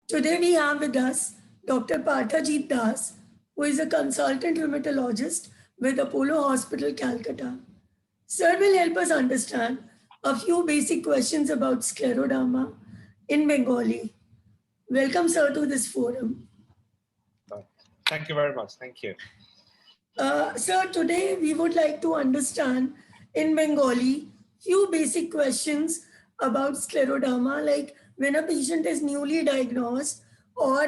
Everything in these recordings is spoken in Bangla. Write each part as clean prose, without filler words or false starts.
Today we have with us Dr. Parthajeet Das, who is a consultant rheumatologist with Apollo Hospital, Calcutta. Sir will help us understand a few basic questions about scleroderma in Bengali. Welcome, sir, to this forum. Thank you very much. Thank you. Sir, today we would like to understand in Bengali few basic questions about scleroderma, like when a patient is newly diagnosed or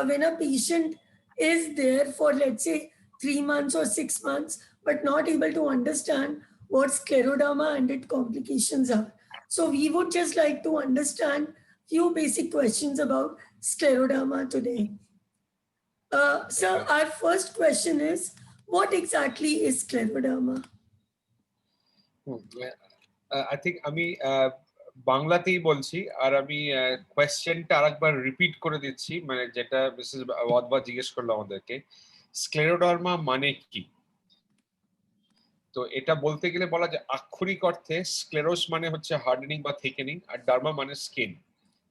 when a patient is there for, let's say, 3 months or 6 months, but not able to understand what scleroderma and its complications are. So we would just like to understand few basic questions about scleroderma today. So Okay. our first question is, what exactly is scleroderma? I think আমি বাংলাতেই বলছি আর আমি কোয়েশ্চেনটা আরেকবার রিপিট করে দিচ্ছি, মানে যেটা মিসেস ওয়াদবা জিজ্ঞেস করলো আমাদেরকে, স্ক্লেরোডার্মা মানে কি। তো এটা বলতে গেলে বলা যায় আক্ষরিক অর্থে স্ক্লেরোস মানে হচ্ছে হার্ডেনিং বা থিকেনিং, আর ডার্মা মানে স্কিন।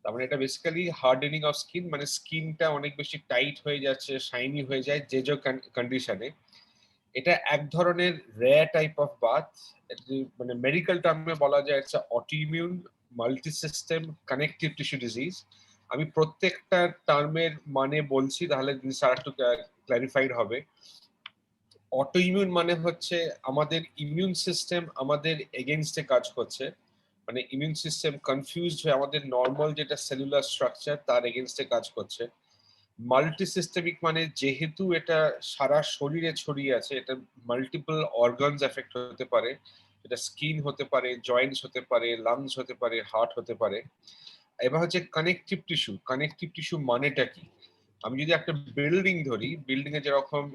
তার মানে এটা বেসিক্যালি হার্ডেনিং অফ স্কিন, মানে স্কিনটা অনেক বেশি টাইট হয়ে যাচ্ছে, শাইনি হয়ে যায় যে যে কন্ডিশনে। এটা এক ধরনের রেয়ার টাইপ অফ বাত, মানে মেডিকেল টার্মে বলা যায় it's autoimmune multi system connective tissue disease. আমি প্রত্যেকটা টার্মের মানে বলছি, তাহলে জিনিসটা আরেকটু ক্ল্যারিফাইড হবে। অটোইমিউন মানে হচ্ছে আমাদের ইমিউন সিস্টেম আমাদের এগেইনস্টে কাজ করছে, মানে ইমিউন সিস্টেম কনফিউজড হয়ে আমাদের নর্মাল যেটা সেলুলার স্ট্রাকচার তার এগেইনস্টে কাজ করছে। মাল্টি সিস্টেমিক মানে যেহেতু এটা সারা শরীরে ছড়িয়ে আছে, এটা মাল্টিপল অর্গানস এফেক্ট হতে পারে, এটা স্কিন হতে পারে, জয়েন্টস হতে পারে, লাংস হতে পারে, হার্ট হতে পারে। এবার হচ্ছে কানেকটিভ টিস্যু। কানেকটিভ টিস্যু মানেটা কি? আমি যদি একটা বিল্ডিং ধরি, বিল্ডিং এ যেরকম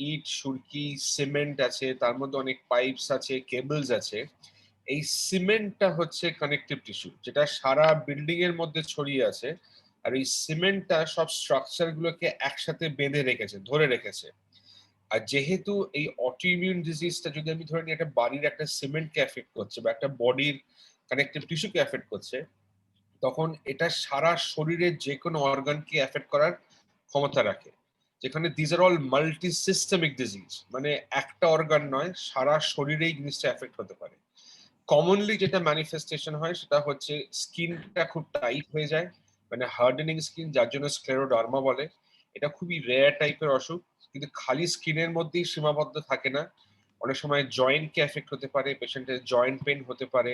ইট, সুরকি, সিমেন্ট আছে, তার মধ্যে অনেক পাইপস আছে, কেবলস আছে। এই সিমেন্টটা হচ্ছে কানেকটিভ টিস্যু, যেটা সারা বিল্ডিং এর মধ্যে ছড়িয়ে আছে। আর এই সিমেন্টটা সব স্ট্রাকচার গুলোকে একসাথে বেঁধে রেখেছে, ধরে রেখেছে। আর যেহেতু এই অটোইমিউন ডিজিজটা যদি আমি ধরে নিই একটা বাড়ির একটা সিমেন্টকে এফেক্ট করছে বা একটা বডির কানেকটিভ টিস্যুকে এফেক্ট করছে, তখন এটা সারা শরীরের যে কোনো অর্গানকে এফেক্ট করার ক্ষমতা রাখে। যেখানে these are all multi systemic disease, মানে একটা অর্গান নয়, সারা শরীরেই জিনিসটা এফেক্ট হতে পারে। কমনলি যেটা ম্যানিফেস্টেশন হয় সেটা হচ্ছে স্কিনটা খুব টাইট হয়ে যায়, মানে হার্ডেনিং স্কিন, যার জন্য স্ক্লেরোডার্মা বলে। এটা খুবই রেয়ার টাইপের অসুখ, কিন্তু খালি স্কিনের মধ্যেই সীমাবদ্ধ থাকে না। অনেক সময় জয়েন্টকে এফেক্ট হতে পারে, পেশেন্টের জয়েন্ট পেন হতে পারে,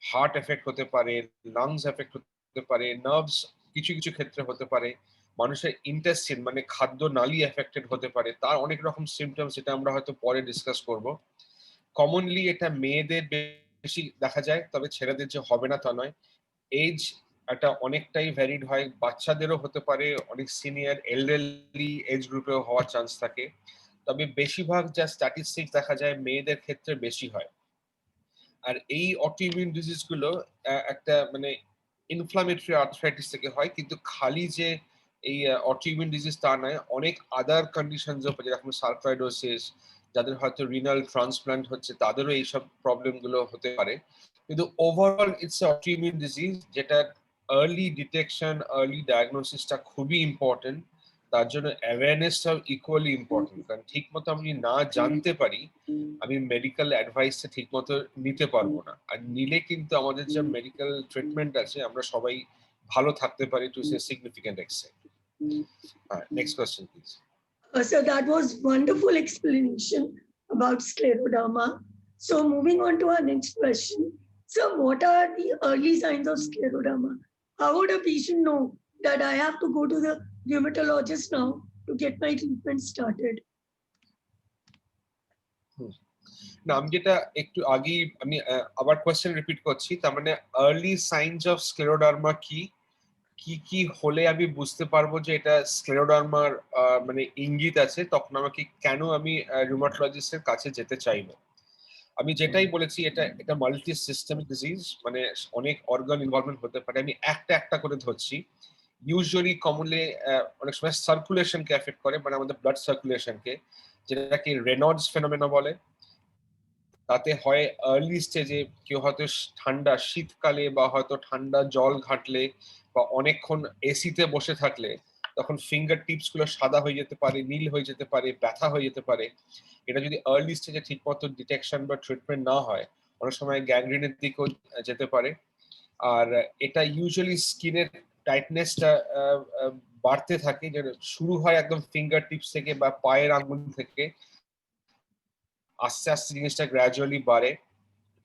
হার্ট এফেক্ট হতে পারে, লাংস এফেক্ট হতে পারে, নার্ভস কিছু কিছু ক্ষেত্রে হতে পারে, মানুষের ইন্টেস্টিন মানে খাদ্য নালী এফেক্টেড হতে পারে। তার অনেক রকম সিমটমস, যেটা আমরা হয়তো পরে ডিসকাস করব। কমনলি এটা মেয়েদের বেশি দেখা যায়, তবে ছেলেদের যে হবে না তা নয়। এজ একটা অনেকটাই ভ্যারিড হয়, বাচ্চাদেরও হতে পারে, অনেক সিনিয়র এল্ডারলি এজ গ্রুপেও হওয়ার চান্স থাকে। তবে বেশিরভাগ যা স্ট্যাটিস্টিক্স দেখা যায় মেয়েদের ক্ষেত্রে বেশি হয়। আর এই অটোইমিউন ডিজিজ গুলো একটা মানে ইনফ্লামেটরি আর্থ্রাইটিস থেকে হয়, কিন্তু খালি যে এই অটোইমিউন ডিজিজ তা নয়, অনেক আদার কন্ডিশনস, যেরকম সার্কোইডোসিস, যাদের হয়তো রিনাল ট্রান্সপ্লান্ট হচ্ছে তাদেরও এইসব প্রবলেম গুলো হতে পারে। কিন্তু ওভারঅল ইটস অটোইমিউন ডিজিজ, যেটা আর্লি ডিটেকশন, আর্লি ডায়াগনোসিসটা খুবই ইম্পর্টেন্ট। তার জন্য অ্যাওয়ারনেসটাও ইকুয়ালি ইম্পর্টেন্ট, কারণ ঠিক মতো আমি না জানতে পারি, আমি মেডিকেল অ্যাডভাইসটা ঠিক মতো নিতে পারবো না। আর নিলে কিন্তু আমাদের যে মেডিকেল ট্রিটমেন্ট আছে আমরা সবাই ভালো থাকতে পারি to say significant extent. Next question please. So that was wonderful explanation about scleroderma. So moving on to our next question. So what are the early signs of scleroderma? How would a patient know that I have to go to the rheumatologist now to get my treatment started? না, আমি যেটা একটু আগেই আমি আবার কোয়েশ্চেন রিপিট করছি, তার মানে আর্লি সাইনস অফ স্ক্লেরোডার্মা কি কি কি হলে আমি বুঝতে পারবো যে এটা স্ক্লেরোডার্মার মানে ইঙ্গিত আছে, তখন আমাকে কেন আমি রুমাটোলজিস্টের কাছে যেতে চাইবো। আমি যেটাই বলেছি, এটা এটা মাল্টি সিস্টেমিক ডিজিজ, মানে অনেক অর্গান ইনভলভমেন্ট হতে পারে। আমি একটা একটা করে ধরছি। ইউজুয়ালি কমনলি অনেক সময় সার্কুলেশনকে এফেক্ট করে, মানে আমাদের ব্লাড সার্কুলেশনকে, যেটাকে রেনল্ডস ফেনোমেনা বলে। তাতে হয় আর্লি স্টেজে কেউ হয়তো ঠান্ডা শীতকালে বা হয়তো ঠান্ডা জল ঘাটলে বা অনেকক্ষণ এসিতে বসে থাকলে তখন ফিঙ্গার টিপস গুলো সাদা হয়ে যেতে পারে, নীল হয়ে যেতে পারে, ব্যথা হয়ে যেতে পারে। এটা যদি আর্লি স্টেজে ঠিকমতো ডিটেকশন বা ট্রিটমেন্ট না হয় অনেক সময় গ্যাংগ্রিনের দিকেও যেতে পারে। আর এটা ইউজুয়ালি স্কিনের টাইটনেসটা বাড়তে থাকে, যে শুরু হয় একদম ফিঙ্গার টিপস থেকে বা পায়ের আঙ্গুল থেকে, আস্তে আস্তে জিনিসটা গ্র্যাজুয়ালি বাড়ে।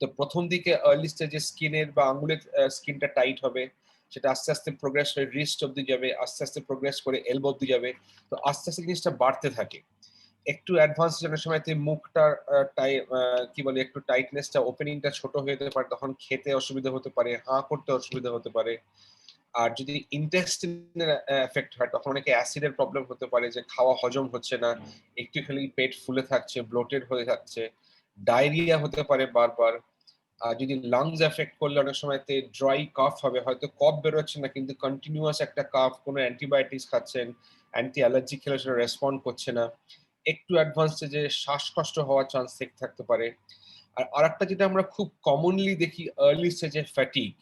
তো প্রথম দিকে আর্লি স্টেজে স্কিনের বা আঙ্গুলের স্কিনটা টাইট হবে, সেটা আস্তে আস্তে প্রোগ্রেস হয়ে রিস্ট অব্দি যাবে, আস্তে আস্তে প্রোগ্রেস করে এলবো অব্দি যাবে। তো আস্তে আস্তে জিনিসটা বাড়তে থাকে। একটু অ্যাডভান্স জনের সময়তে মুখটা কি বলে একটু টাইটনেসটা ওপেনিংটা ছোট হয়ে যেতে পারে, তখন খেতে অসুবিধা হতে পারে, হাঁ করতে অসুবিধা হতে পারে। আর যদি ইন্টেস্টিনের এফেক্ট হয় তখন অনেকে অ্যাসিডের প্রবলেম হতে পারে, যে খাওয়া হজম হচ্ছে না, একটু খেলেই পেট ফুলে থাকছে, ব্লোটেড হয়ে থাকছে, ডায়রিয়া হতে পারে বারবার। আর যদি লাংস এফেক্ট করলে অনেক সময়তে ড্রাই কাফ হবে, হয়তো কফ বেরোচ্ছে না কিন্তু কন্টিনিউয়াস একটা কাফ, কোনো অ্যান্টিবায়োটিক্স খাচ্ছেন, অ্যান্টি অ্যালার্জি খেলে সেটা রেসপন্ড করছে না। একটু অ্যাডভান্স স্টেজে শ্বাসকষ্ট হওয়ার চান্স থাকতে পারে। আর আরেকটা যেটা আমরা খুব কমনলি দেখি আর্লি স্টেজে ফ্যাটিগ,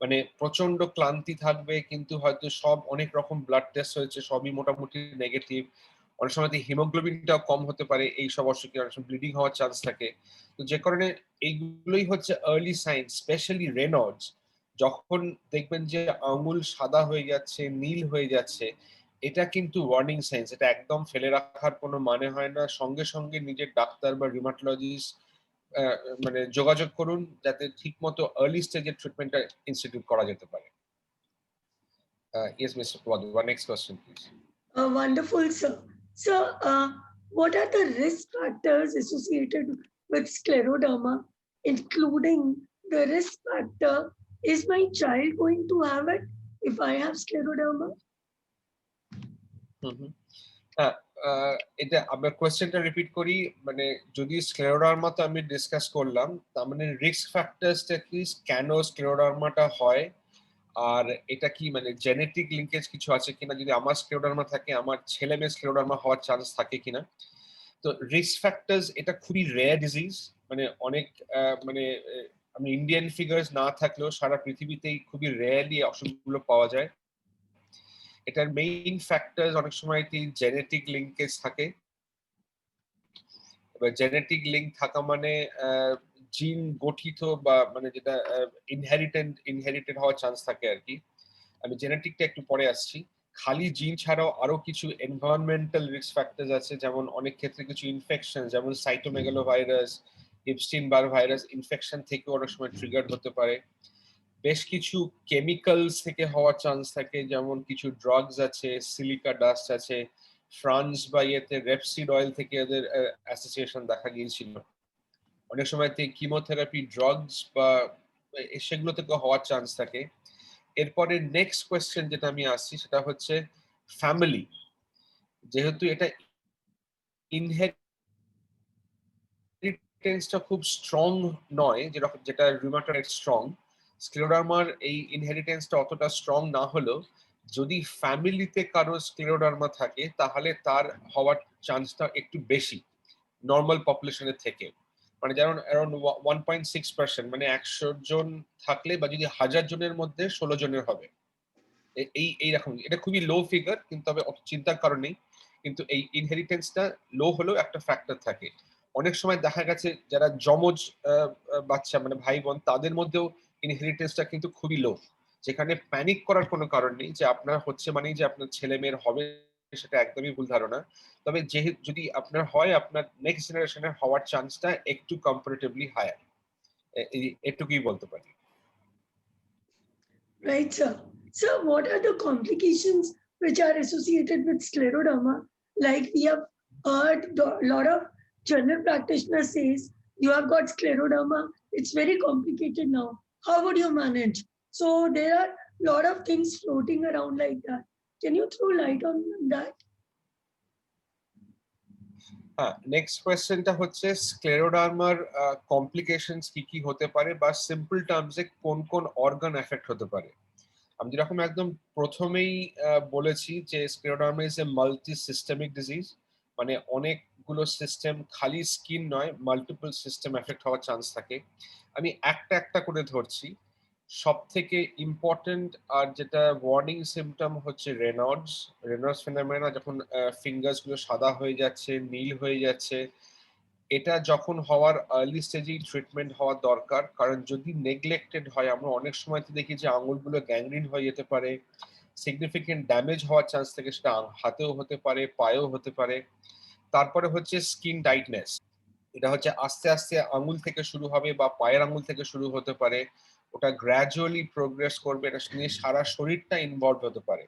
মানে প্রচন্ড ক্লান্তি থাকবে কিন্তু হয়তো সব অনেক রকম ব্লাড টেস্ট হয়েছে, সবই মোটামুটি নেগেটিভ। অনেক সময় হিমোগ্লোবিনটাও কম হতে পারে, এই সব অসুখে অনেক সময় ব্লিডিং হওয়ার চান্স থাকে। তো যে কারণে এইগুলোই হচ্ছে আর্লি সাইন, স্পেশালি রেনল্ডস। যখন দেখবেন যে আঙুল সাদা হয়ে যাচ্ছে, নীল হয়ে যাচ্ছে, এটা কিন্তু ওয়ার্নিং সাইন্স। এটা একদম ফেলে রাখার কোনো মানে হয় না, সঙ্গে সঙ্গে নিজের ডাক্তার বা রিমাটোলজিস্ট মানে যোগাযোগ করুন, যাতে ঠিকমতো আর্লি স্টেজের ট্রিটমেন্টটা ইনস্টিটিউট করা যেতে পারে। Yes mister Wadhwa, next question please. Wonderful, sir. So, what are the risk factors associated with scleroderma, including the risk factor? Is my child going to have it if I have scleroderma? হ্যাঁ, এটা আমরা কোয়েশ্চেনটা রিপিট করি। মানে যদি স্ক্লেরোডার্মা তো আমি ডিসকাস করলাম, তার মানে রিস্ক ফ্যাক্টরসটা কি, কেন স্ক্লেরোডার্মাটা হয়, আর এটা কি মানে জেনেটিক লিঙ্কেজ কিছু আছে কিনা, যদি আমার স্ক্লেরোডার্মা থাকে আমার ছেলে মেয়ে স্ক্লেরোডার্মা হওয়ার চান্স থাকে কিনা। তো রিস্ক ফ্যাক্টরস এটা খুবই রেয়ার ডিজিজ, মানে অনেক মানে আমি ইন্ডিয়ান ফিগার্স না থাকলেও সারা পৃথিবীতেই খুবই রেয়ারলি অসুখগুলো পাওয়া যায়। এটার মেইন ফ্যাক্টরস অনেক সময় জেনেটিক লিঙ্কেজ থাকে। এবার জেনেটিক লিঙ্ক থাকা মানে জিন গঠিত বা মানে যেটা ইনহেরিটেড হওয়ার চান্স থাকে আর কি। আমি জেনেটিকটা একটু পরে আসছি। খালি জিন ছাড়াও আরো কিছু এনভায়রনমেন্টাল রিস্ক ফ্যাক্টরস আছে, যেমন অনেক ক্ষেত্রে কিছু ইনফেকশন, যেমন cytomegalo virus, Epstein Barr virus infection থেকে অনেক সময় ট্রিগার হতে পারে। বেশ কিছু কেমিক্যালস থেকে হওয়ার চান্স থাকে, যেমন কিছু ড্রাগস আছে, সিলিকা ডাস্ট আছে, ফ্রান্স বা ইয়েতে রেপসিড অয়েল থেকে এদের অ্যাসোসিয়েশন দেখা গিয়েছিল। অনেক সময় কিমোথেরাপি ড্রাগস বা সেগুলো থেকে হওয়ার চান্স থাকে। এরপরে নেক্সট কোয়েশ্চেন যেটা আমি আসছি সেটা হচ্ছে ফ্যামিলি। যেহেতু এটা ইনহেরিটেন্সটা খুব স্ট্রং নয়, যেটা রিউমাটয়েড স্ট্রং, স্ক্লেরোডার্মার এই ইনহেরিটেন্সটা অতটা স্ট্রং না হলেও যদি ফ্যামিলিতে কারো স্ক্লেরোডার্মা থাকে তাহলে তার হওয়ার চান্সটা একটু বেশি নর্মাল পপুলেশনের থেকে। মানে যেমন অ্যারাউন্ড 1.6%, মানে 100 জন থাকলে বা যদি 1000 জনের মধ্যে 16 জনের হবে। এইরকম, এটা খুবই লো ফিগার কিন্তু তবে চিন্তার কারণ নেই। কিন্তু এই ইনহেরিটেন্সটা লো হলেও একটা ফ্যাক্টর থাকে। অনেক সময় দেখা গেছে যারা যমজ বাচ্চা মানে ভাই বোন, তাদের মধ্যেও ইনহেরিটেন্সটা কিন্তু খুবই লো, যেখানে প্যানিক করার কোনো কারণ নেই যে আপনার হচ্ছে মানেই যে আপনার ছেলে মেয়ের হবে, সেটা একদমই ভুল ধারণা। তবে যেহেতু যদি আপনার হয়, আপনার নেক্সট জেনারেশনের হওয়ার চান্সটা একটু কম্পারেটিভলি হায়ার, এটুকুই বলতে পারি। Right, sir. So, what are the complications which are associated with scleroderma? Like we have heard a lot of general practitioners says you have got scleroderma. It's very complicated now. How would you manage? So there are a lot of things floating around like that. Can you throw light on that? হ্যাঁ, নেক্সট কোয়েশ্চেনটা হচ্ছে স্ক্লেরোডার্মার কমপ্লিকেশনস কি কি হতে পারে, বা সিম্পল টার্মসে কোন কোন অর্গান এফেক্ট হতে পারে। আমি যেরকম একদম প্রথমেই বলেছি যে scleroderma is a multi systemic disease, মানে অনেক অনেকগুলো সিস্টেম, খালি স্কিন নয়, মাল্টিপল সিস্টেম এফেক্ট হওয়ার চান্স থাকে। আমি একটা একটা করে ধরছি। সব থেকে ইম্পর্টেন্ট আর যেটা ওয়ার্নিং সিমটম হচ্ছে রেনল্ডস ফেনোমেনা, যখন ফিঙ্গার্স গুলো সাদা হয়ে যাচ্ছে, নীল হয়ে যাচ্ছে। এটা যখন হওয়ার আর্লি স্টেজেই ট্রিটমেন্ট হওয়ার দরকার, কারণ যদি নেগলেক্টেড হয় আমরা অনেক সময় তো দেখি যে আঙুলগুলো গ্যাংগ্রিন হয়ে যেতে পারে, সিগনিফিকেন্ট ড্যামেজ হওয়ার চান্স থেকে, সেটা হাতেও হতে পারে, পায়েও হতে পারে। তারপরে হচ্ছে স্কিন টাইটনেস। এটা হচ্ছে আস্তে আস্তে আঙুল থেকে শুরু হবে বা পায়ের আঙুল থেকে শুরু হতে পারে, ওটা গ্র্যাজুয়ালি প্রোগ্রেস করবে, এটা নিয়ে সারা শরীরটা ইনভলভ হতে পারে।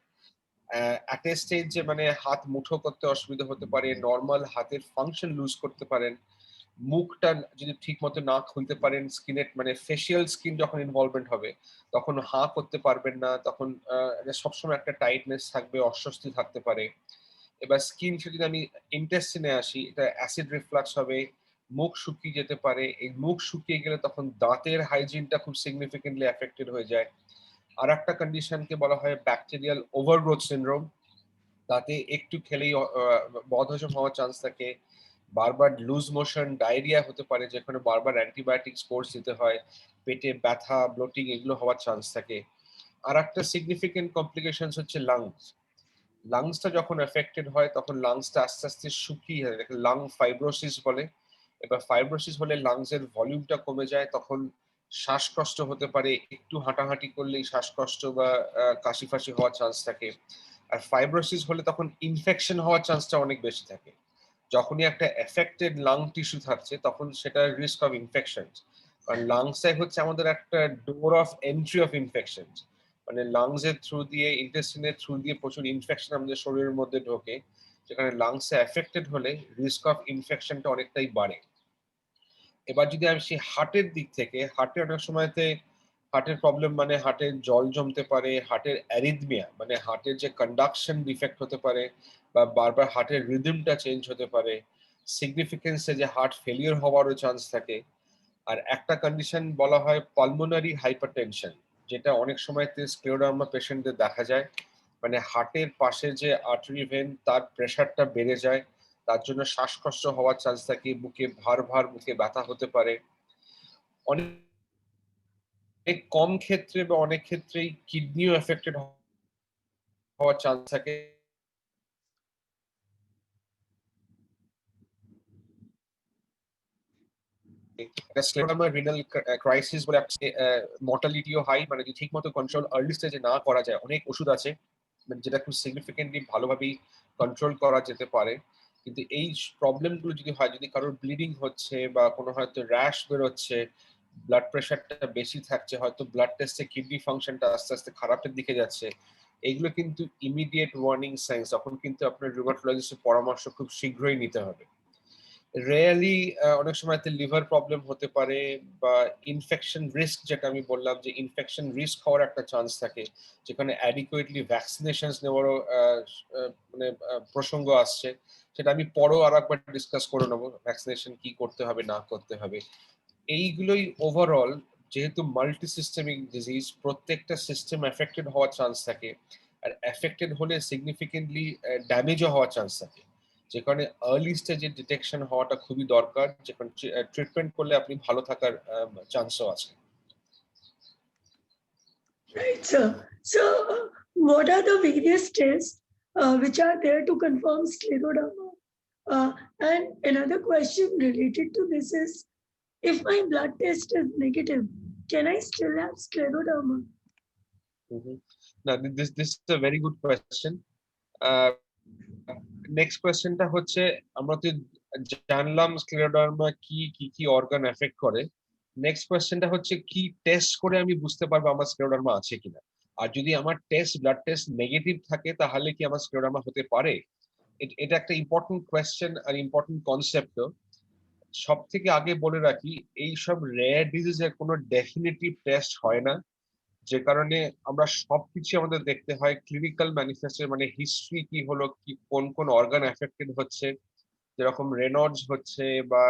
একটা স্টেজ যে মানে হাত মুঠো করতে অসুবিধা হতে পারে, নর্মাল হাতের ফাংশন লুজ করতে পারেন, মুখটা যদি ঠিক মতো না খুলতে পারেন, স্কিনের মানে ফেসিয়াল স্কিন যখন ইনভলভমেন্ট হবে তখন হাঁ করতে পারবেন না, তখন সবসময় একটা টাইটনেস থাকবে, অস্বস্তি থাকতে পারে। এবার স্কিন যদি আমি ইন্টেস্টিনে আসি, এটা অ্যাসিড রিফ্লাক্স হবে, মুখ শুকিয়ে যেতে পারে। এই মুখ শুকিয়ে গেলে তখন দাঁতের হাইজিনটা খুব সিগনিফিকেন্টলি এফেক্টেড হয়ে যায়। আর একটা কন্ডিশনকে বলা হয় ব্যাকটেরিয়াল ওভারগ্রোথ সিনড্রোম। তাতে একটু খেলেই বদহজম হওয়ার চান্স থাকে, বারবার লুজ মোশন, ডায়রিয়া হতে পারে, যেখানে বারবার অ্যান্টিবায়োটিক্স কোর্স দিতে হয়, পেটে ব্যথা, ব্লোটিং এগুলো হওয়ার চান্স থাকে। আর একটা সিগনিফিকেন্ট কমপ্লিকেশনস হচ্ছে লাংসটা যখন এফেক্টেড হয় তখন লাংসটা আস্তে আস্তে শুকিয়ে যায়, লাং ফাইব্রোসিস বলে। এবার ফাইব্রোসিস হলে লাংসের ভলিউমটা কমে যায়, তখন শ্বাসকষ্ট হতে পারে, একটু হাঁটাহাঁটি করলেই শ্বাসকষ্ট বা কাশি ফাশি হওয়ার চান্স থাকে। আর ফাইব্রোসিস হলে তখন ইনফেকশন হওয়ার চান্সটা অনেক বেশি থাকে। যখনই একটা এফেক্টেড লাং টিস্যু থাকছে তখন সেটা রিস্ক অফ ইনফেকশন, কারণ লাংসটাই হচ্ছে আমাদের একটা door of entry of infection. মানে লাংস এর থ্রু দিয়ে, ইন্টেস্টিনের থ্রু দিয়ে প্রচুর ইনফেকশন আমাদের শরীরের মধ্যে ঢোকে, যেখানে লাংসে এফেক্টেড হলে রিস্ক অফ ইনফেকশনটা অনেকটাই বাড়ে। এবার যদি আমি সেই হার্টের দিক থেকে, হার্টে অনেক সময়তে হার্টের প্রবলেম মানে হার্টের জল জমতে পারে, হার্টের অ্যারিথমিয়া মানে হার্টের যে কন্ডাকশন ডিফেক্ট হতে পারে, বা বারবার হার্টের রিদমটা চেঞ্জ হতে পারে, সিগনিফিকেন্সে যে হার্ট ফেলিওর হওয়ারও চান্স থাকে। আর একটা কন্ডিশন বলা হয় পালমোনারি হাইপারটেনশন, যেটা অনেক সময়তে স্ক্লেরোডার্মা পেশেন্টদের দেখা যায়। মানে হার্টের পাশে যে আর্টারি ভেন তার প্রেশারটা বেড়ে যায়, তার জন্য শ্বাসকষ্ট হওয়ার চান্স থাকে, বুকে ভার ভার, বুকে ব্যথা হতে পারে। অনেক কম ক্ষেত্রে বা অনেক ক্ষেত্রেই কিডনিও এফেক্টেড হওয়ার চান্স থাকে। স্ক্লেরোডার্মা রিনাল ক্রাইসিস বলে মর্টালিটিও হাই, মানে যদি ঠিকমতো কন্ট্রোল আর্লি স্টেজে না করা যায়, অনেক ওষুধ আছে যেটা খুব সিগনিফিকেন্টলি ভালোভাবেই কন্ট্রোল করা যেতে পারে। কিন্তু এই প্রবলেমগুলো যদি হয়, যদি কারোর ব্লিডিং হচ্ছে বা কোনো হয়তো র্যাশ বেরোচ্ছে, ব্লাড প্রেশারটা বেশি থাকছে, হয়তো ব্লাড টেস্টে কিডনি ফাংশনটা আস্তে আস্তে খারাপের দিকে যাচ্ছে, এইগুলো কিন্তু ইমিডিয়েট ওয়ার্নিং সাইন্স। তখন কিন্তু আপনার রিউমাটোলজিস্টের পরামর্শ খুব শীঘ্রই নিতে হবে। রেয়ারলি অনেক সময় লিভার প্রবলেম হতে পারে, বা ইনফেকশন রিস্ক, যেটা আমি বললাম যে ইনফেকশন রিস্ক হওয়ার একটা চান্স থাকে, যেখানে অ্যাডিকুয়েটলি ভ্যাকসিনেশন নেওয়ারও মানে প্রসঙ্গ আসছে। সেটা আমি পরেও আর একবার ডিসকাস করে নেবো, ভ্যাকসিনেশন কি করতে হবে না করতে হবে। এইগুলোই ওভারঅল, যেহেতু মাল্টি সিস্টেমিক ডিজিজ, প্রত্যেকটা সিস্টেম এফেক্টেড হওয়ার চান্স থাকে, আর এফেক্টেড হলে সিগনিফিকেন্টলি ড্যামেজও হওয়ার চান্স থাকে, যে কারণে আর্লি স্টেজে ডিটেকশন হওয়াটা খুবই দরকার, যেখানে ট্রিটমেন্ট করলে আপনি ভালো থাকার চান্সও আছে। Right, sir. So, what are the various tests which are there to confirm scleroderma? And another question related to this is, if my blood test is negative, can I still have scleroderma? না, this is a very good question. Next কোয়েশ্চেনটা হচ্ছে, আমরা তো জানলাম স্ক্লেরোডার্মা কি কি কি অর্গান এফেক্ট করে। নেক্সট কোয়েশ্চেনটা হচ্ছে কি টেস্ট করে আমি বুঝতে পারবো আমার স্ক্লেরোডার্মা আছে কিনা। আর যদি আমার ব্লাড টেস্ট নেগেটিভ থাকে তাহলে কি আমার স্ক্লেরোডার্মা হতে পারে? এটা একটা ইম্পর্টেন্ট কোয়েশ্চেন আর ইম্পর্টেন্ট কনসেপ্ট। সব থেকে আগে বলে রাখি, এই সব রেয়ার ডিজিজের কোনো ডেফিনিটিভ টেস্ট হয় না, যে কারণে আমরা সবকিছু আমাদের দেখতে হয় ক্লিনিক্যাল ম্যানিফেস্টের, মানে হিস্ট্রি কি হলো, কি কোন কোন অর্গান এফেক্টেড হচ্ছে, যেরকম রেনল্ডস হচ্ছে বা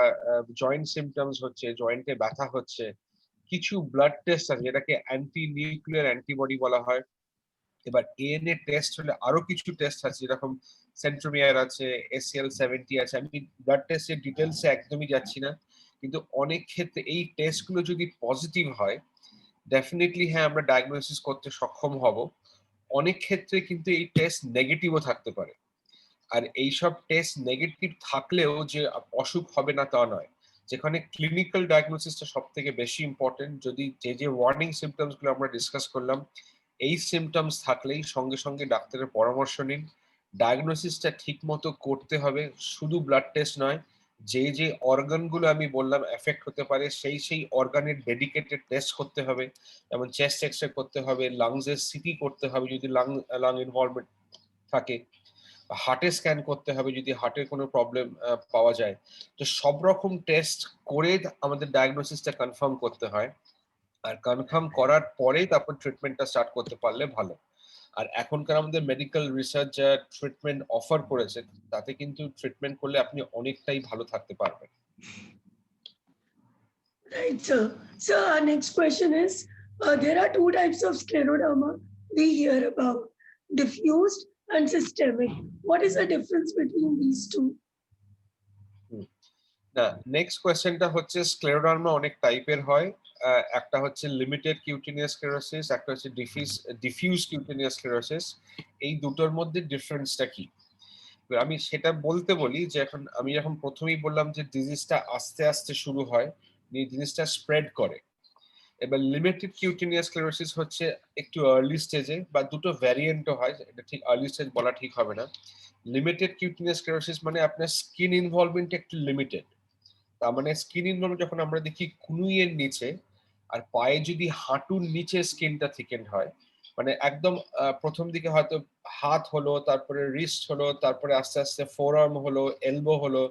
জয়েন্ট সিমটমস হচ্ছে, জয়েন্টে ব্যথা হচ্ছে। কিছু ব্লাড টেস্ট আছে যেটাকে অ্যান্টি নিউক্লিয়ার অ্যান্টিবডি বলা হয়। এবার এএনএ টেস্ট হলে আরো কিছু টেস্ট আছে, যেরকম সেন্ট্রোমিয়ার আছে, SCL70 আছে। আমি ব্লাড টেস্টের ডিটেলসে একদমই যাচ্ছি না, কিন্তু অনেক ক্ষেত্রে এই টেস্টগুলো যদি পজিটিভ হয়, ডেফিনেটলি হ্যাঁ আমরা ডায়াগনোসিস করতে সক্ষম হব। অনেক ক্ষেত্রে কিন্তু এই টেস্ট নেগেটিভও থাকতে পারে। আর এইসব টেস্ট নেগেটিভ থাকলেও যে অসুখ হবে না তা নয়। যেখানে ক্লিনিক্যাল ডায়াগনোসিসটা সব থেকে বেশি ইম্পর্টেন্ট। যদি যে ওয়ার্নিং সিমটমস গুলো আমরা ডিসকাস করলাম, এই সিমটমস থাকলেই সঙ্গে সঙ্গে ডাক্তারের পরামর্শ নিন। ডায়াগনোসিসটা ঠিক মতো করতে হবে, শুধু ব্লাড টেস্ট নয়। যে অর্গান গুলো আমি বললাম এফেক্ট হতে পারে, সেই অর্গানের ডেডিকেটেড টেস্ট করতে হবে। যেমন চেস্ট এক্সরে করতে হবে, লাংসের সিটি করতে হবে যদি লাং ইনভলভমেন্ট থাকে, হার্টে স্ক্যান করতে হবে যদি হার্টের কোনো প্রবলেম পাওয়া যায়। তো সব রকম টেস্ট করে আমাদের ডায়াগনোসিসটা কনফার্ম করতে হয়, আর কনফার্ম করার পরেই তারপর ট্রিটমেন্টটা স্টার্ট করতে পারলে ভালো। আর এখনকার আমাদের মেডিকেল রিসার্চ যা ট্রিটমেন্ট অফার করেছে, তাতে কিন্তু ট্রিটমেন্ট করলে আপনি অনেকটাই ভালো থাকতে পারবেন। Right, sir. So our next question is, there are two types of scleroderma we hear about, diffused and systemic. What is the difference between these two? না, নেক্সট কোয়েশ্চেনটা হচ্ছে স্ক্লেরোডার্মা অনেক টাইপের হয়। একটা হচ্ছে লিমিটেড কিউটেনিয়াস স্ক্লেরোসিস, একটা হচ্ছে ডিফিউজ কিউটেনিয়াস স্ক্লেরোসিস। এই দুটোর মধ্যে ডিফারেন্সটা কি? আমি সেটা বলতে বলি যে এখন আমি যখন প্রথমেই বললাম যে ডিজিজটা আস্তে আস্তে শুরু হয়, ডিজিজটা স্প্রেড করে। এবার লিমিটেড কিউটেনিয়াস স্ক্লেরোসিস হচ্ছে একটু আর্লি স্টেজে, বা দুটো ভ্যারিয়েন্টও হয়, এটা ঠিক আর্লি স্টেজ বলা ঠিক হবে না। লিমিটেড কিউটেনিয়াস স্ক্লেরোসিস মানে আপনার স্কিন ইনভলভমেন্ট একটু লিমিটেড। তার মানে স্কিন ইনভলভমেন্ট যখন আমরা দেখি কুনুইয়ের নিচে, আর পায়ে যদি হাঁটুর নিচে স্কিনটা থিকেন্ড হয়, মানে একদম প্রথম দিকে হয়তো হাত হলো, তারপরে রিস্ট হলো, তারপরে আস্তে আস্তে ফোর আর্ম হলো, এলবো হলো,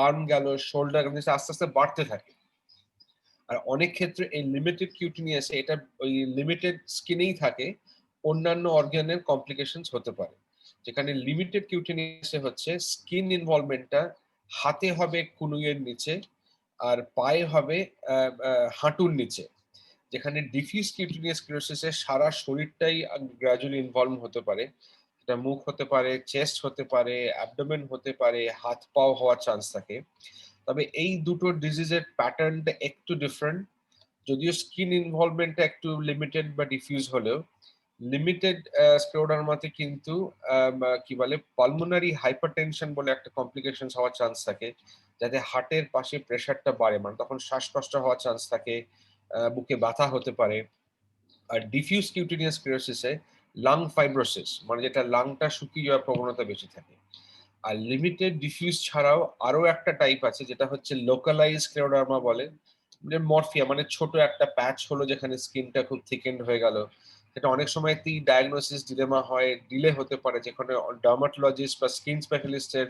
আর্ম গেল, শোল্ডার গেল, আস্তে আস্তে বাড়তে থাকে। আর অনেক ক্ষেত্রে এই লিমিটেড কিউটেনিয়াসে এটা ওই লিমিটেড স্কিনেই থাকে, অন্যান্য অর্গানের কমপ্লিকেশনস হতে পারে। যেখানে লিমিটেড কিউটেনিয়াসে হচ্ছে স্কিন ইনভলভমেন্টটা হাতে হবে কুনুইয়ের নিচে, আর পায়ে হবে হাঁটুর নিচে। যেখানে ডিফিউজ কিউটেনিয়াস স্ক্লেরোসিসে সারা শরীরটাই গ্র্যাজুয়ালি ইনভলভ হতে পারে। এটা মুখ হতে পারে, চেস্ট হতে পারে, অ্যাবডোমেন হতে পারে, হাত পাও হওয়ার চান্স থাকে। তবে এই দুটো ডিজিজের প্যাটার্নটা একটু ডিফারেন্ট। যদিও স্কিন ইনভলভমেন্টটা একটু লিমিটেড বা ডিফিউজ হলেও, লিমিটেড স্ক্লেরোডার্মাতে কিন্তু কি বলে পালমোনারি হাইপারটেনশন বলে একটা কমপ্লিকেশন হওয়ার চান্স থাকে, যাতে হার্টের পাশে প্রেশারটা বাড়ে, মানে তখন শ্বাসকষ্ট হওয়ার চান্স থাকে, বুকে ব্যথা হতে পারে। আর ডিফিউজ কিউটেনিয়াস স্ক্লেরোসিসে লাং ফাইব্রোসিস, মানে যেটা লাংটা শুকিয়ে যাওয়ার প্রবণতা বেশি থাকে। আর লিমিটেড ডিফিউজ ছাড়াও আরো একটা টাইপ আছে যেটা হচ্ছে লোকালাইজ স্ক্লেরোডার্মা বলে, মরফিয়া, মানে ছোট একটা প্যাচ হলো যেখানে স্কিনটা খুব থিকেন্ড হয়ে গেল। সেটা অনেক সময় ডায়াগনোসিস ডিলেমা হয়, ডিলে হতে পারে, যেখানে ডার্মাটোলজিস্ট বা স্কিন স্পেশালিস্টের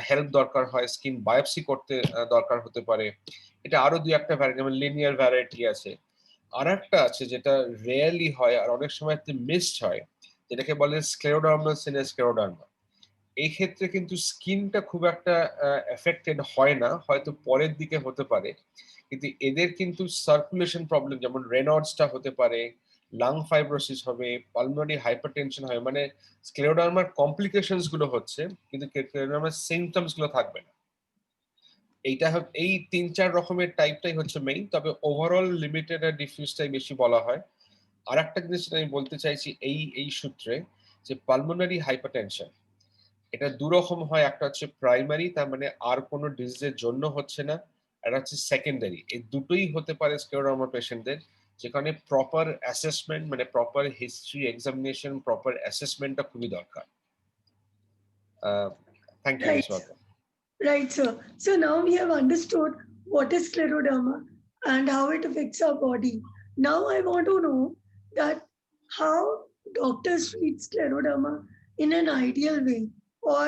হেল্প দরকার হয়, স্কিন বায়োপসি করতে দরকার হতে পারে। এটা আরো দুই একটা ভ্যারাইটি, যেমন লিনিয়ার ভ্যারাইটি আছে। আর একটা আছে যেটা রেয়ারলি হয় আর অনেক সময় মিসড হয়, যেটাকে বলে স্ক্লেরোডার্মা সিনেস্ক্লেরোডার্মা। এই ক্ষেত্রে কিন্তু স্কিনটা খুব একটা এফেক্টেড হয় না, হয়তো পরের দিকে হতে পারে, কিন্তু এদের কিন্তু সার্কুলেশন প্রবলেম, যেমন রেনল্ডসটা হতে পারে, লাং ফাইব্রোসিস হবে, পালমোনারি হাইপারটেনশন হয়, মানে স্ক্লেরোডার্মার কমপ্লিকেশনস গুলো হচ্ছে, কিন্তু স্ক্লেরোডার্মার সিমটমস গুলো থাকবে না। এই 3-4 রকমের টাইপটাই হচ্ছে মেইন, তবে ওভারঅল লিমিটেড আর ডিফিউজটাই বেশি বলা হয়। আর একটা জিনিস আমি বলতে চাইছি এই সূত্রে, যে পালমোনারি হাইপারটেনশন এটা দু রকম হয়। একটা হচ্ছে প্রাইমারি, তার মানে আর কোনো ডিজিজের জন্য হচ্ছে না, আর হচ্ছে সেকেন্ডারি। এই দুটোই হতে পারে স্ক্লেরোডার্মা পেশেন্টদের, যেখানে প্রপার অ্যাসেসমেন্ট, মানে প্রপার হিস্ট্রি এক্সামিনেশন, প্রপার অ্যাসেসমেন্টটা খুবই দরকার। Thank you miss Right. Vardhan. Right, sir. So now we have understood what is scleroderma and how it affects our body. Now I want to know that how doctors treat scleroderma in an ideal way, or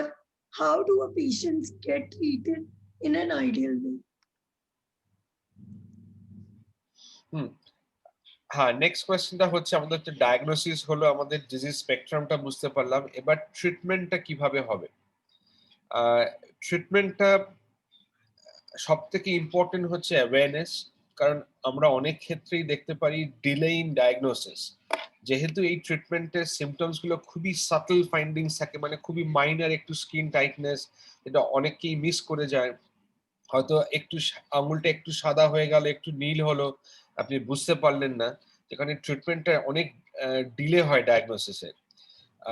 how do a patients get treated in an ideal way? হ্যাঁ, নেক্সট কোয়েশ্চেনটা হচ্ছে, আমাদের যে ডায়াগনোসিস হলো, আমাদের ডিজিজ স্পেকট্রামটা বুঝতে পারলাম, এবার ট্রিটমেন্টটা কিভাবে হবে। ট্রিটমেন্টটা সব থেকে ইম্পর্টেন্ট হচ্ছে অ্যাওয়ারনেস, কারণ আমরা অনেক ক্ষেত্রেই দেখতে পারি ডিলে ইন ডায়াগনোসিস। যেহেতু এই ট্রিটমেন্টের সিমটমস গুলো খুবই সাটল ফাইন্ডিংস থাকে, মানে খুবই মাইনার একটু স্কিন টাইটনেস, যেটা অনেকেই মিস করে যায়। হয়তো একটু আঙুলটা একটু সাদা হয়ে গেল, একটু নীল হলো, আপনি বুঝতে পারলেন না, যেখানে ট্রিটমেন্টটা অনেক ডিলে হয় ডায়াগনোসিসের।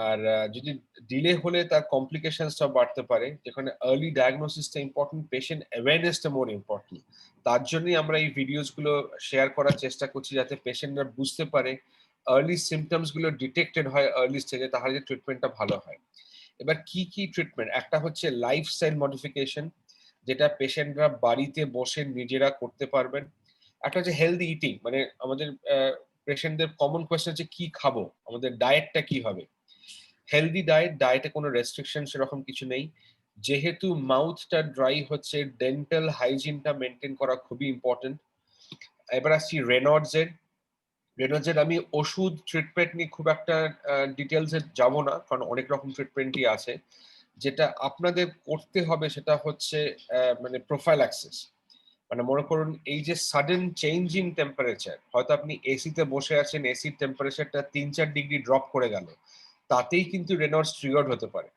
আর যদি ডিলে হলে তার কমপ্লিকেশনসটা বাড়তে পারে, যেখানে আর্লি ডায়াগনোসিসটা ইম্পর্টেন্ট, পেশেন্ট অ্যাওয়ারনেসটা মোর ইম্পর্টেন্ট। তার জন্যই আমরা এই ভিডিওস গুলো শেয়ার করার চেষ্টা করছি, যাতে পেশেন্টরা বুঝতে পারে, আর্লি সিমটমস গুলো ডিটেক্টেড হয় আর্লি স্টেজে, তাহলে ট্রিটমেন্টটা ভালো হয়। এবার কি কি ট্রিটমেন্ট, একটা হচ্ছে লাইফস্টাইল মডিফিকেশন, যেটা পেশেন্টরা বাড়িতে বসে নিজেরা করতে পারবেন। একটা হচ্ছে হেলদি ইটিং, মানে আমাদের পেশেন্টদের কমন কোয়েশ্চেন হচ্ছে কি খাবো, আমাদের ডায়েটটা কি হবে। হেলদি ডায়েটে কোনো রেস্ট্রিকশন সেরকম কিছু নেই। যেহেতু মাউথটা ড্রাই হচ্ছে, ডেন্টাল হাইজিনটা মেনটেন করা খুবই ইম্পর্টেন্ট। এবার আসছি রেনর্জের আমি ওষুধ ট্রিটমেন্ট নিয়ে খুব একটা ডিটেলসে যাব না, কারণ অনেক রকম ট্রিটমেন্টই আছে। যেটা আপনাদের করতে হবে সেটা হচ্ছে মানে প্রোফাইল্যাক্সিস। মানে মনে করুন এই যে সাডেন চেঞ্জ ইন টেম্পারেচার, হয়তো আপনি এসিতে বসে আছেন, এসির টেম্পারেচারটা 3-4 ডিগ্রি ড্রপ করে গেল, তাতেই কিন্তু রেনর্স ট্রিগার্ড হতে পারে।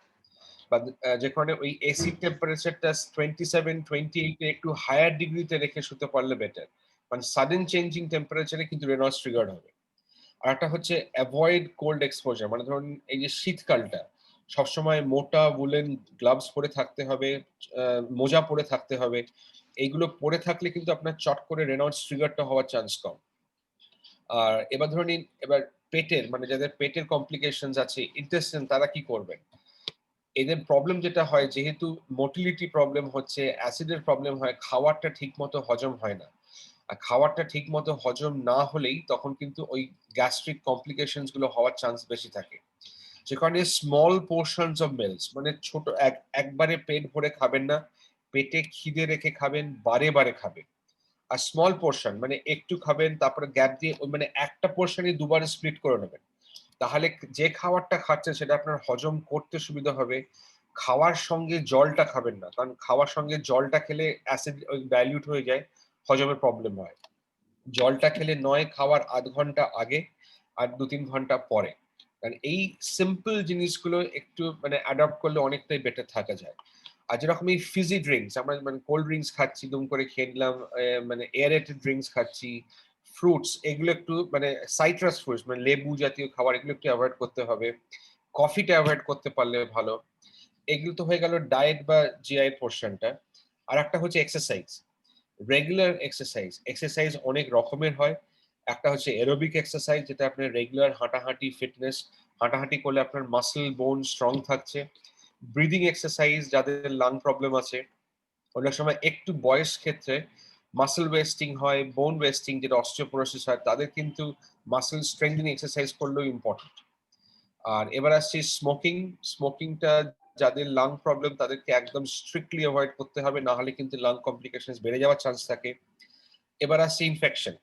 বা যেখানে ওই এসির টেম্পারেচারটা 27-28 একটু হায়ার ডিগ্রিতে রেখে শুতে পারলে বেটার, মানে সাডেন চেঞ্জিং টেম্পারেচারে কিন্তু রেনর্স ট্রিগার্ড হবে। আর একটা হচ্ছে অ্যাভয়েড কোল্ড এক্সপোজার, মানে ধরুন এই যে শীতকালটা, সবসময় মোটা উলেন গ্লাভস পরে থাকতে হবে, মোজা পরে থাকতে হবে। এইগুলো পরে থাকলে কিন্তু আপনার চট করে রেনল্ডস ট্রিগারটা হওয়ার চান্স কম। আর এবার ধরে নিন, এবার পেটের, মানে যাদের পেটের কমপ্লিকেশনস আছে, ইন্টেস্টাইন, তারা কি করবেন? এদের প্রবলেম যেটা হয়, যেহেতু মোটিলিটি প্রবলেম হচ্ছে, অ্যাসিডের প্রবলেম হয়, খাবারটা ঠিক মতো হজম হয় না। আর খাবারটা ঠিক মতো হজম না হলেই তখন কিন্তু ওই গ্যাস্ট্রিক কমপ্লিকেশনস গুলো হওয়ার চান্স বেশি থাকে। যেখানে স্মল পোর্শনস অফ মিলস, মানে ছোট একবারে পেট ভরে খাবেন না, পেটে খিদে রেখে খাবেন, বারে বারে খাবেন। আর স্মল পোর্শন মানে একটু খাবেন, তারপরে গ্যাপ দিয়ে ওই মানে একটা পোর্শনই দুবারে স্প্লিট করে নেবেন। তাহলে যে খাবারটা খাচ্ছেন সেটা আপনার হজম করতে সুবিধা হবে। খাওয়ার সঙ্গে জলটা খাবেন না, কারণ খাওয়ার সঙ্গে জলটা খেলে অ্যাসিড ডাইলিউট হয়ে যায়, হজমের প্রবলেম হয়। জলটা খেলে নয় খাওয়ার 1/2 ঘন্টা আগে আর 2-3 ঘন্টা পরে। কারণ এই সিম্পল জিনিসগুলো একটু মানে অ্যাডপ্ট করলে অনেকটাই বেটার থাকা যায়। আর যেরকম এই ফিজি ড্রিঙ্কস, আমরা মানে কোল্ড ড্রিঙ্কস খাচ্ছি, দুম করে খেয়ে নিলাম, মানে এয়ারেটেড ড্রিঙ্কস খাচ্ছি, ফ্রুটস, এগুলো একটু মানে সাইট্রাস ফ্রুটস মানে লেবু জাতীয় খাবার, এগুলো একটু অ্যাভয়েড করতে হবে। কফিটা অ্যাভয়েড করতে পারলে ভালো। এগুলো তো হয়ে গেল ডায়েট বা জিআই পোর্শনটা। আর একটা হচ্ছে এক্সারসাইজ, রেগুলার এক্সারসাইজ অনেক রকমের হয়। একটা হচ্ছে এরোবিক এক্সারসাইজ, যেটা আপনার রেগুলার হাঁটাহাঁটি ফিটনেস, হাঁটাহাঁটি করলে আপনার মাসল বোন স্ট্রং থাকছে। ব্রিদিং এক্সারসাইজ, যাদের লাং প্রবলেম আছে, অনেক সময় একটু বয়স ক্ষেত্রে মাসল ওয়েস্টিং হয়, বোন ওয়েস্টিং যেটা অস্টিওপোরোসিস হয়, তাদের কিন্তু মাসল স্ট্রেংথেনিং এক্সারসাইজ করলেও ইম্পর্টেন্ট। আর এবার আসছি স্মোকিংটা যাদের লাং প্রবলেম তাদেরকে একদম স্ট্রিক্টলি অ্যাভয়েড করতে হবে, না হলে কিন্তু লাং কমপ্লিকেশনস বেড়ে যাওয়ার চান্স থাকে। এবার আসছে ইনফেকশন,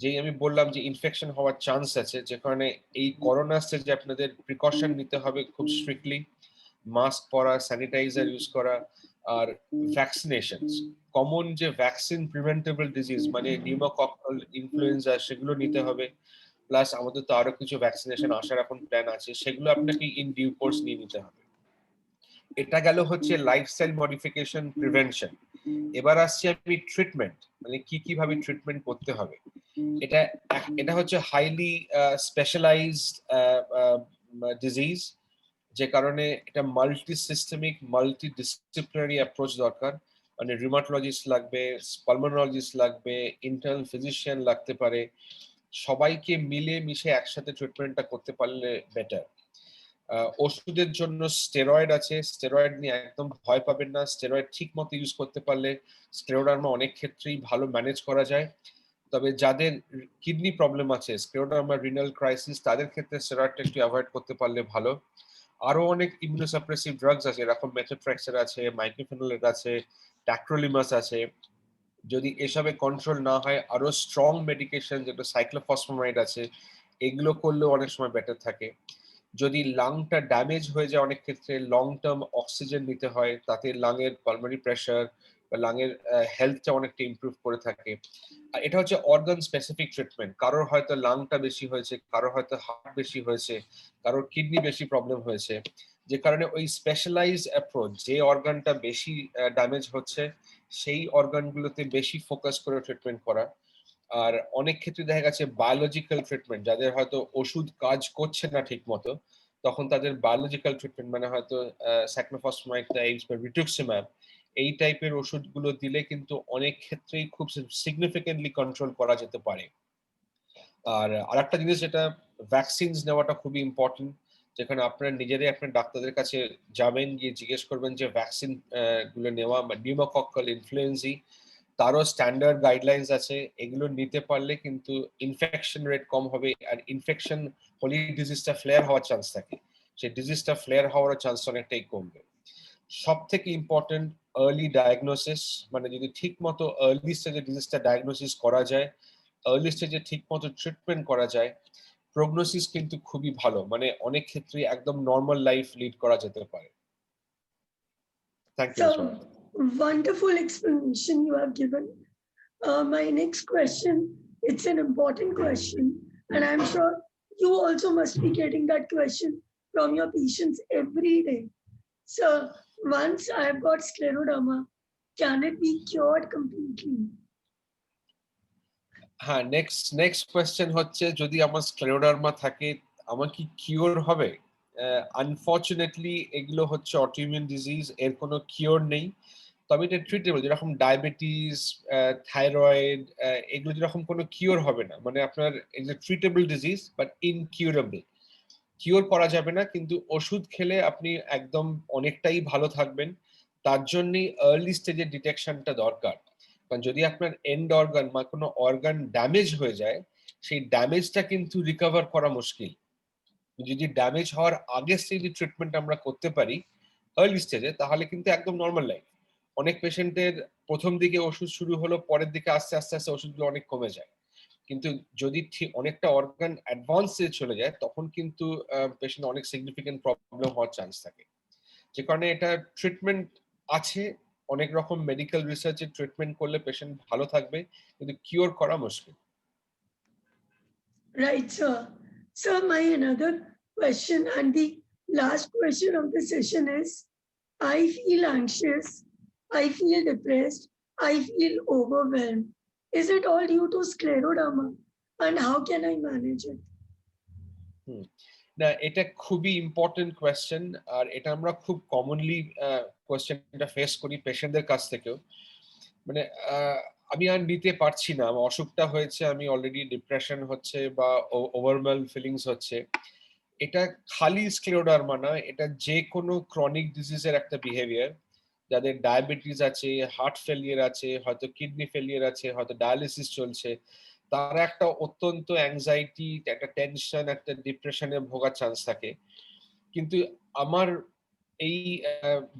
যেই আমি বললাম যে ইনফেকশন হওয়ার চান্স আছে, যে কারণে এই করোনা স্টেজে আপনাদের প্রিকশন নিতে হবে খুব স্ট্রিক্টলি। মাস্ক পরা, স্যানিটাইজার ইউজ করা, আর ভ্যাকসিনেশনস, কমন যে ভ্যাকসিন প্রিভেন্টেবল ডিজিজ মানে নিউমোকক্কাল, ইনফ্লুয়েঞ্জা, সেগুলো নিতে হবে। প্লাস আমাদের তো আরো কিছু ভ্যাকসিনেশন আসার এখন প্ল্যান আছে, সেগুলো আপনাকে ইন ডিউ কোর্স নিয়ে নিতে হবে। এটা গেল হচ্ছে লাইফস্টাইল মডিফিকেশন প্রিভেনশন। এবার আসছি আমি ট্রিটমেন্ট, মানে কি কিভাবে ট্রিটমেন্ট করতে হবে। এটা এটা হচ্ছে হাইলি স্পেশালাইজড ডিজিজ, যে কারণে এটা multi systemic, multi disciplinary approach দরকার। মানে রিউমাটোলজিস্ট লাগবে, পালমোনোলজিস্ট লাগবে, ইন্টার্নাল ফিজিশিয়ান লাগতে পারে। সবাইকে মিলে মিশে একসাথে ট্রিটমেন্টটা করতে পারলে বেটার। ওষুধের জন্য স্টেরয়েড আছে, স্টেরয়েড নিয়ে একদম ভয় পাবেন না। স্টেরয়েড ঠিক মতো ইউজ করতে পারলে স্ক্লেরোডার্মা অনেক ক্ষেত্রেই ভালো ম্যানেজ করা যায়। তবে যাদের কিডনি প্রবলেম আছে, স্ক্লেরোডার্মা রিনাল ক্রাইসিস, তাদের ক্ষেত্রে স্টেরয়েডটা একটু অ্যাভয়েড করতে পারলে ভালো। আরো অনেক ইমিউনোসাপ্রেসিভ ড্রাগস আছে, এরকম মেথোট্রেক্সের আছে, মাইক্রোফেনোলেট আছে, ট্যাক্রোলিমাস আছে। যদি এসবে কন্ট্রোল না হয়, আরো স্ট্রং মেডিকেশন যেটা সাইক্লোফসফামাইড আছে, এগুলো করলেও অনেক সময় বেটার থাকে। যদি লাংটা ড্যামেজ হয়ে যায়, অনেক ক্ষেত্রে লং টার্ম অক্সিজেন নিতে হয়, তাতে লাংয়ের পালমারি প্রেশার, বা লাংয়ের হেলথটা অনেকটা ইমপ্রুভ করে থাকে। আর এটা হচ্ছে অর্গান স্পেসিফিক ট্রিটমেন্ট। কারোর হয়তো লাংটা বেশি হয়েছে, কারোর হয়তো হার্ট বেশি হয়েছে, কারোর কিডনি বেশি প্রবলেম হয়েছে, যে কারণে ওই স্পেশালাইজ অ্যাপ্রোচ, যে অর্গানটা বেশি ড্যামেজ হচ্ছে সেই অর্গানগুলোতে বেশি ফোকাস করে ট্রিটমেন্ট করা। আর অনেক ক্ষেত্রে দেখা গেছে বায়োলজিক্যাল ট্রিটমেন্ট, যাদের হয়তো ওষুধ কাজ করছে না ঠিক মতো, তখন তাদের বায়োলজিক্যাল ট্রিটমেন্ট মানে হয়তো সাইক্লোফসফামাইড বা রিটুক্সিম্যাব এই টাইপের ওষুধগুলো দিলে কিন্তু অনেক ক্ষেত্রেই খুব সিগনিফিকেন্টলি কন্ট্রোল করা যেতে পারে। আর আরেকটা জিনিস যেটা, ভ্যাকসিনস নেওয়াটা খুবই ইম্পর্টেন্ট, যেখানে আপনারা নিজেরাই আপনার ডাক্তারদের কাছে যাবেন, গিয়ে জিজ্ঞেস করবেন যে ভ্যাকসিন গুলো নেওয়া, বা নিউমোকক্কাল ইনফ্লুয়েঞ্জি, তারও স্ট্যান্ডার্ড গাইডলাইন্স আছে। এগুলো নিতে পারলে কিন্তু ইনফেকশন রেট কম হবে, আর ইনফেকশন হলে ডিজিজটা ফ্লেয়ার হওয়ার চান্স থাকে, সেই ডিজিজটা ফ্লেয়ার হওয়ার চান্স অনেকটাই কমবে। সব থেকে ইম্পর্টেন্ট আর্লি ডায়াগনোসিস, মানে যদি ঠিক মতো আর্লি স্টেজে ডিজিজটা ডায়াগনোসিস করা যায়, আর্লি স্টেজে ঠিক মতো ট্রিটমেন্ট করা যায়, প্রগনোসিস কিন্তু খুবই ভালো, মানে অনেক ক্ষেত্রে একদম নর্মাল লাইফ লিড করা যেতে পারে। Thank you. So, wonderful explanation you have given. My next question, it's an important question, and I'm sure you also must be getting that question from your patients every day. So, once I've got scleroderma, can it be cured completely? হ্যাঁ, নেক্সট কোয়েশ্চেন হচ্ছে, যদি আমার স্ক্লেরোডার্মা থাকে আমার কি কিওর হবে? আনফরচুনেটলি এগুলো হচ্ছে অটোইমিউন ডিজিজ, এর কোনো কিওর নেই। তবে এটা ট্রিটেবল, যেরকম ডায়াবেটিস, থাইরয়েড, এগুলো যেরকম কোনো কিওর হবে না, মানে আপনার এগুলো treatable disease but incurable. Cure করা যাবে না, কিন্তু ওষুধ খেলে আপনি একদম অনেকটাই ভালো থাকবেন। তার জন্যই আর্লি স্টেজে ডিটেকশনটা দরকার। কারণ যদি আপনার এন্ড অর্গান বা কোনো অর্গান ড্যামেজ হয়ে যায়, সেই ড্যামেজটা কিন্তু রিকভার করা মুশকিল। যদি ড্যামেজ হওয়ার আগে যদি ট্রিটমেন্ট আমরা করতে পারি আর্লি স্টেজে, তাহলে কিন্তু একদম নর্মাল লাইফ। অনেক পেশেন্টের প্রথম দিকে ওষুধ শুরু হলো, পরের দিকে আস্তে আস্তে আস্তে ওষুধগুলো অনেক কমে যায়। কিন্তু যদি অনেকটা অর্গান অ্যাডভান্সে চলে যায়, তখন কিন্তু পেশেন্ট অনেক সিগনিফিকেন্ট প্রবলেম হওয়ার চান্স থাকে। যে কারণে এটা ট্রিটমেন্ট আছে, অনেক রকম মেডিকেল রিসার্চে ট্রিটমেন্ট করলে পেশেন্ট ভালো থাকবে, কিন্তু কিওর করা মুশকিল। Right, sir. So, my another question and the last question of the session is, I feel anxious, I feel depressed, I feel overwhelmed. Is it all due to scleroderma? And how can I manage it? না, এটা খুবই ইম্পর্টেন্ট কোয়েশ্চেন, আর এটা আমরা খুব কমনলি কোয়েশ্চেনটা ফেস করি পেশেন্টদের কাছ থেকেও। মানে আমি আর নিতে পারছি না, আমার অসুখটা হয়েছে, আমি অলরেডি ডিপ্রেশন হচ্ছে বা ওভারওয়েলম ফিলিংস হচ্ছে। এটা খালি স্ক্লেরোডার্মা না, এটা যে কোনো ক্রনিক ডিজিজের একটা বিহেভিয়ার। যাদের ডায়াবেটিস আছে, হার্ট ফেলিয়ার আছে, হয়তো কিডনি ফেলিয়ার আছে, হয়তো ডায়ালিসিস চলছে, তারা একটা অত্যন্ত অ্যাংজাইটি, একটা টেনশন, একটা ডিপ্রেশনে ভোগার চান্স থাকে। কিন্তু আমার এই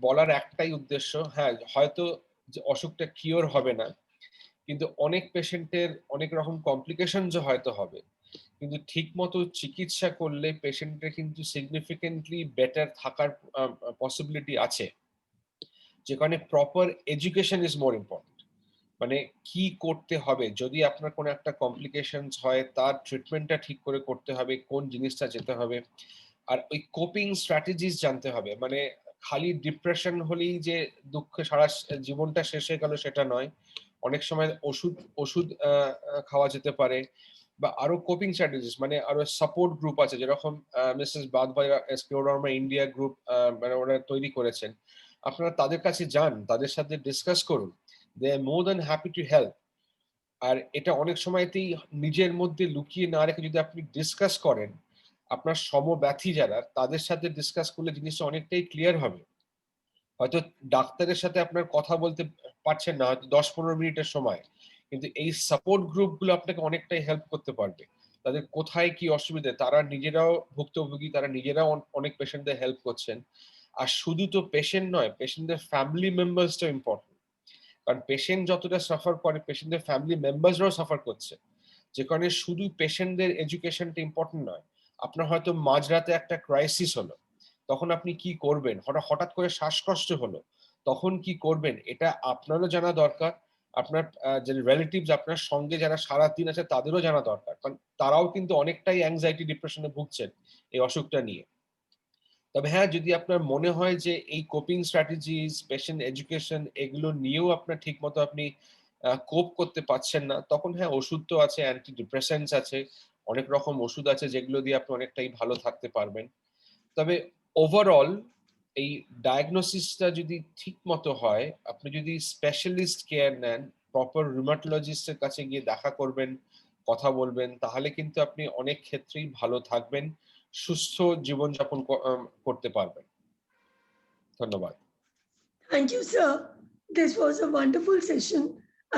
বলার একটাই উদ্দেশ্য, হ্যাঁ হয়তো যে অসুখটা কিওর হবে না, কিন্তু অনেক পেশেন্টের অনেক রকম কমপ্লিকেশনস হয়তো হবে, কিন্তু ঠিক মতো চিকিৎসা করলে পেশেন্টের কিন্তু সিগনিফিকেন্টলি বেটার থাকার পসিবিলিটি আছে। যে কারণে proper education is more important. মানে কি করতে হবে, যদি আপনার কোনো একটা কমপ্লিকেশনস হয়, তার ট্রিটমেন্টটা ঠিক করে করতে হবে, কোন জিনিসটা যেতে হবে, আর ওই কোপিং স্ট্র্যাটেজিস জানতে হবে। মানে খালি ডিপ্রেশন হলেই যে দুঃখে সারা জীবনটা শেষ হয়ে গেল সেটা নয়। অনেক সময় ওষুধ ওষুধ খাওয়া যেতে পারে, বা আরো কোপিং স্ট্র্যাটেজিস, মানে আরো সাপোর্ট গ্রুপ আছে, যেরকম মিসেস বাদভাইরা স্ক্লেরোডার্মা ইন্ডিয়া গ্রুপ মানে ওরা তৈরি করেছেন। আপনারা তাদের কাছে যান, তাদের সাথে ডিসকাস করুন, they are more than happy to help. আর এটা অনেক সময়তেই নিজের মধ্যে লুকিয়ে না রেখে যদি আপনি ডিসকাস করেন, আপনার সমব্যথী যারা, তাদের সাথে ডিসকাস করলে জিনিসটা অনেকটাই ক্লিয়ার হবে। হয়তো ডাক্তারের সাথে আপনার কথা বলতে পারছেন না, হয়তো 10-15 মিনিটের সময়, কিন্তু এই সাপোর্ট গ্রুপগুলো আপনাকে অনেকটাই হেল্প করতে পারবে। তাদের কোথায় কি অসুবিধা, তারা নিজেরাও ভুক্তভোগী, তারা নিজেরাও অনেক পেশেন্টদের হেল্প করছেন। আর শুধু তো পেশেন্ট নয়, পেশেন্টদের ফ্যামিলি মেম্বার্সটাও ইম্পর্টেন্ট। কারণ পেশেন্ট যতটা সাফার করে, পেশেন্টের ফ্যামিলি মেম্বার্সরাও সাফার করছে। যে কারণে শুধু পেশেন্টদের এডুকেশনটা ইম্পর্টেন্ট নয়। আপনার হয়তো মাঝরাতে একটা ক্রাইসিস হলো, তখন আপনি কি করবেন, হঠাৎ করে শ্বাসকষ্ট হলো, তখন কি করবেন এটা আপনারও জানা দরকার, আপনার যে রিলেটিভস আপনার সঙ্গে যারা সারাদিন আছে তাদেরও জানা দরকার, কারণ তারাও কিন্তু অনেকটাই অ্যাংজাইটি ডিপ্রেশনে ভুগছেন এই অসুখটা নিয়ে। তবে হ্যাঁ, যদি আপনার মনে হয় যে এই কোপিং স্ট্র্যাটেজিস, পেশেন্ট এডুকেশন এগুলো নিয়েও আপনার ঠিকমতো আপনি কোপ করতে পারছেন না, তখন হ্যাঁ ওষুধ তো আছে, অ্যান্টি ডিপ্রেসেন্টস আছে, অনেক রকম ওষুধ আছে যেগুলো দিয়ে আপনি অনেকটাই ভালো থাকতে পারবেন। তবে ওভারঅল এই ডায়াগনোসিসটা যদি ঠিক মতো হয়, আপনি যদি স্পেশালিস্ট কেয়ার নেন, প্রপার রুমাটোলজিস্টের কাছে গিয়ে দেখা করবেন, কথা বলবেন, তাহলে কিন্তু আপনি অনেক ক্ষেত্রেই ভালো থাকবেন, সুস্থ জীবনযাপন করতে পারবেন। ধন্যবাদ। Thank you, sir. This was a wonderful session,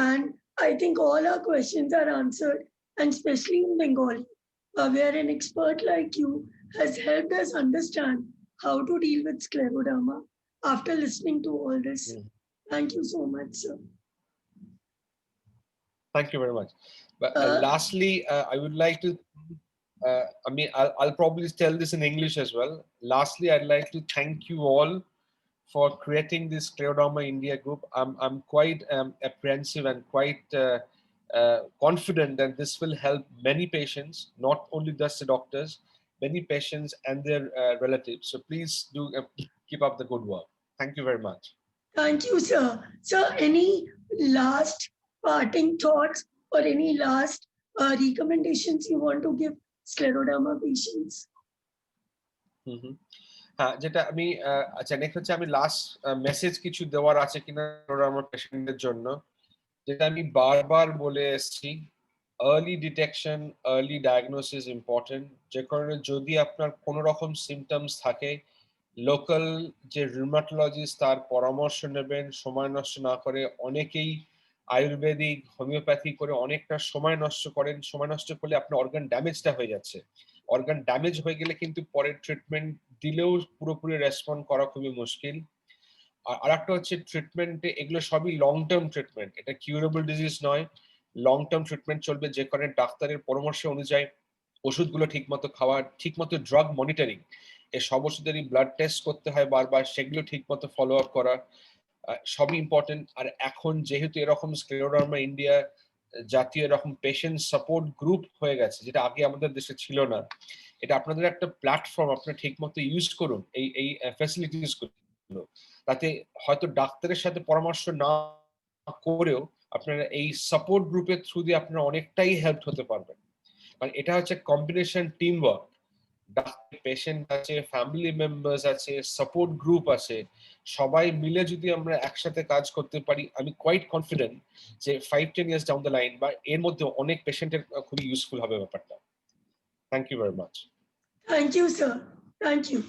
and I think all our questions are answered, and especially in Bengali, where an expert like you has helped us understand how to deal with scleroderma after listening to all this. Thank you so much, sir. Thank you very much. But Uh, lastly, I would like to, I mean, I'll probably tell this in English as well. Lastly, I'd like to thank you all for creating this Scleroderma India group. I'm quite apprehensive and quite confident that this will help many patients, not only just the doctors, many patients and their relatives. So please do keep up the good work. Thank you very much. Thank you, sir. Sir, any last parting thoughts or any last recommendations you want to give scleroderma patients? হ্যাঁ, যেটা আমি আচ্ছা নেক্সট হচ্ছে আমি লাস্ট মেসেজ কিছু দেওয়ার আছে কিনা আমার পেশেন্টদের জন্য, যেটা আমি বারবার বলে এসেছি, early detection, early diagnosis important. যে কারণে যদি আপনার কোনো রকম সিমটমস থাকে, লোকাল যে রিউমাটোলজিস্ট তার পরামর্শ নেবেন, সময় নষ্ট না করে। অনেকেই আয়ুর্বেদিক, হোমিওপ্যাথি করে অনেকটা সময় নষ্ট করেন, সময় নষ্ট করলে আপনার অর্গান ড্যামেজটা হয়ে যাচ্ছে। অর্গান ড্যামেজ হয়ে গেলে কিন্তু পরের ট্রিটমেন্ট দিলেও পুরোপুরি রেসপন্ড করা খুবই মুশকিল। আর আরেকটা হচ্ছে ট্রিটমেন্টে এগুলো সবই লং টার্ম ট্রিটমেন্ট, এটা কিউরেবল ডিজিজ নয়, লং টার্ম ট্রিটমেন্ট চলবে, যে কারণে ডাক্তারের পরামর্শ অনুযায়ী ওষুধগুলো ঠিকমতো খাওয়া, ঠিকমতো ড্রাগ মনিটরিং, এই সব ওষুধেরই ব্লাড টেস্ট করতে হয় বারবার, সেগুলো ঠিকমতো ফলো আপ করা সবই ইম্পর্টেন্ট। আর এখন যেহেতু এরকম স্ক্লেরোডার্মা ইন্ডিয়া জাতীয় এরকম পেশেন্ট সাপোর্ট গ্রুপ হয়ে গেছে, যেটা আগে আমাদের দেশে ছিল না, এটা আপনাদের একটা প্ল্যাটফর্ম, আপনারা ঠিকমতো ইউজ করুন এই এই ফ্যাসিলিটিস গুলো, তাতে হয়তো ডাক্তারের সাথে পরামর্শ না করেও আপনারা এই সাপোর্ট গ্রুপের থ্রু দিয়ে আপনারা অনেকটাই হেল্প হতে পারবেন। কারণ এটা হচ্ছে combination team work, doctor, patient আছে, ফ্যামিলি মেম্বার্স আছে, সাপোর্ট গ্রুপ আছে, সবাই মিলে যদি আমরা একসাথে কাজ করতে পারি, আমি কোয়াইট কনফিডেন্ট যে 5-10 ইয়ার্স ডাউন দ্য লাইন বা এর মধ্যে অনেক পেশেন্টের খুবই ইউজফুল হবে ব্যাপারটা। Thank you very much. Thank you, sir. Thank you.